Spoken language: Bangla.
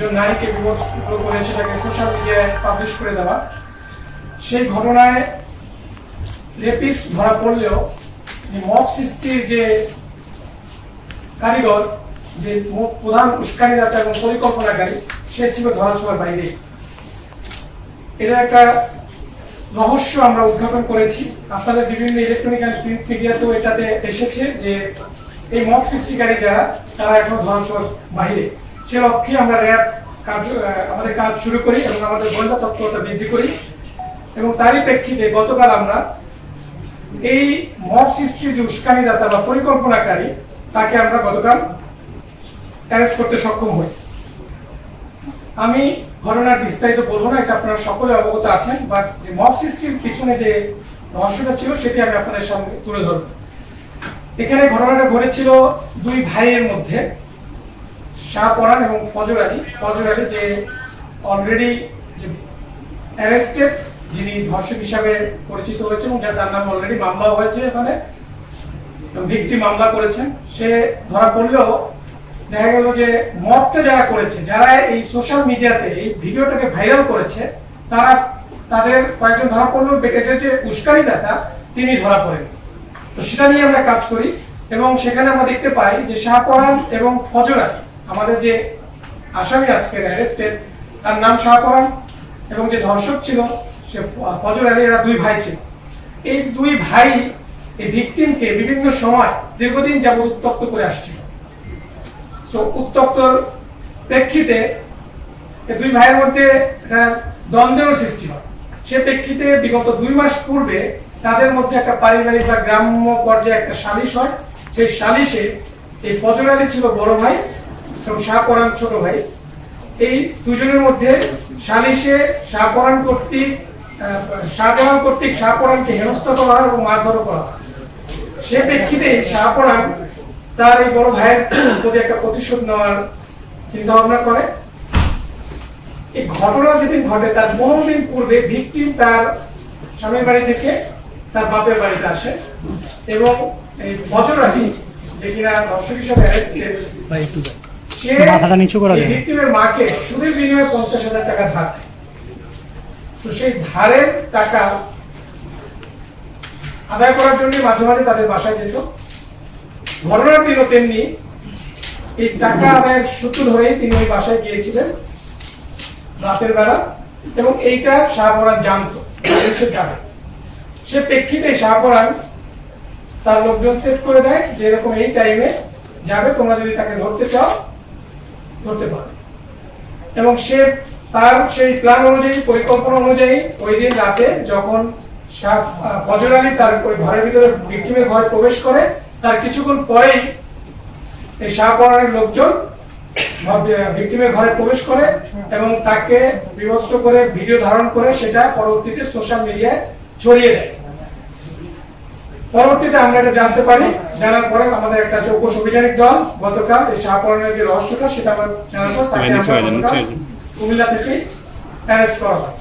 একজন নারীকে বিভক্ত করে সেটাকে সোশ্যাল মিডিয়ায় পাবলিশ করে দেওয়া। সেই ঘটনায় রেপিস্ট ধরা পড়লেও মব সৃষ্টির যে কারিগর, যে প্রধান উস্কানিদাতা এবং পরিকল্পনাকারী, সে ছিল ধরাছোঁয়ার বাইরে। এটা একটা রহস্য আমরা উদ্ঘাটন করেছি। আপনাদের বিভিন্ন ইলেকট্রনিক অ্যান্ড প্রিন্ট মিডিয়াতেও এটাতে এসেছে যে এই মব সৃষ্টিকারী যারা, তারা এখনো ধরাছোঁয়ার বাইরে। সে লক্ষ্যে আমরা র্যাব আমাদের কাজ শুরু করি এবং আমাদের গোয়েন্দা তৎপরতা বৃদ্ধি করি। এবং তারই প্রেক্ষিতে গতকাল আমরা এই মব সৃষ্টির যে উস্কানিদাতা বা পরিকল্পনাকারী, তাকে আমরা গতকাল অ্যারেস্ট করতে সক্ষম হই। আমি ঘটনার বিস্তারিত বলবো না, এটা আপনারা সকলে অবগত আছেন, বাট যে মব সৃষ্টির পিছনে যে রহস্যটা ছিল সেটি আমি আপনাদের সামনে তুলে ধরব। এখানে ঘটনাটা ঘটেছিল দুই ভাইয়ের মধ্যে, শাহপরান এবং ফজর আলী। ফজর আলী যে অলরেডি যে অ্যারেস্টেড, যিনি ধর্ষক হিসাবে পরিচিত হয়েছে এবং তার নাম অলরেডি মামলা হয়েছে, এখানে ভিকটিম মামলা করেছেন। সে ধরা পড়লেও দেখা গেল যে মবটা যারা করেছে, যারা এই সোশ্যাল মিডিয়াতে এই ভিডিওটাকে ভাইরাল করেছে, তাদের কয়েকজন ধরা পড়লেও এটার যে উস্কানিদাতা তিনি ধরা পড়েন। তো সেটা নিয়ে আমরা কাজ করি এবং সেখানে আমরা দেখতে পাই যে শাহপরান এবং ফজর আলী, আমাদের যে আসামি আজকের অ্যারেস্টেড, তার নাম শাহপরান, এবং যে ধর্ষক ছিল সে ফজর আলী, এরা দুই ভাই ছিল। এই দুই ভাই এই ভিকটিমকে বিভিন্ন সময় দীর্ঘদিন যাবত উত্তক্ত করে আসছিল। উত্তক্তর প্রেক্ষিতে দুই ভাইয়ের মধ্যে দ্বন্দ্বের সৃষ্টি হয়। সে প্রেক্ষিতে বিগত 2 মাস পূর্বে তাদের মধ্যে একটা পারিবারিক বা গ্রাম্য পর্যায়ে একটা সালিশ হয়। সেই সালিশে এই ফজর আলী ছিল বড় ভাই এবং শাহপরান ছোট ভাই। এই দুজনের মধ্যে সালিশে শাহজাহান কর্তৃক শাহপরানকে হেনস্থা করা হয় এবং মারধর করা হয়। সে প্রেক্ষিতে শাহপরান তার এই বড় ভাইয়ের প্রতি একটা প্রতিশোধ নেওয়ার চিন্তা ভাবনা করে। এই ঘটনা যেদিন ঘটে তার 15 দিন পূর্বে ভিকটিম তার স্বামীর বাড়ি থেকে তার বাপের বাড়িতে আসে এবং এই ফজর আলী, যে কিনা ধর্ষক হিসেবে অ্যারেস্টেড, সে ভিকটিমের মাকে সুদের বিনিময়ে 50,000 টাকা ধার দেয়। তো সেই ধারের টাকা আদায় করার জন্য মাঝে মাঝে তাদের বাসায় যেত। ঘটনার দিনও তেমনি এই টাকা আদায়ের সূত্র ধরেই তিনি ওই বাসায় গিয়েছিলেন রাতের বেলা, এবং এইটা শাহপরান জানতো, যাবে। সে প্রেক্ষিতে শাহপরান তার লোকজন সেট করে দেয় যে এরকম এই টাইমে যাবে, তোমরা যদি তাকে ধরতে চাও ধরতে পারো। এবং সে তার সেই প্ল্যান অনুযায়ী, পরিকল্পনা অনুযায়ী ওই দিন রাতে যখন ফজর আলী তার ওই ঘরের ভিতরে ভিকটিমের ঘরে প্রবেশ করে, তার কিছুক্ষণ পরেই এই শাহপরানের লোকজন ভিকটিমের ঘরে প্রবেশ করে এবং তাকে বিভৎস করে ভিডিও ধারণ করে সেটা পরবর্তীতে সোশ্যাল মিডিয়ায় ছড়িয়ে দেয়। পরবর্তীতে আমরা এটা জানতে পারি। জানার পরে আমাদের একটা চৌকস অভিযানিক দল গতকাল এই শাহপরানের যে রহস্যটা সেটা আমরা জানার পর তাকে কুমিল্লা থেকে অ্যারেস্ট করা হয়।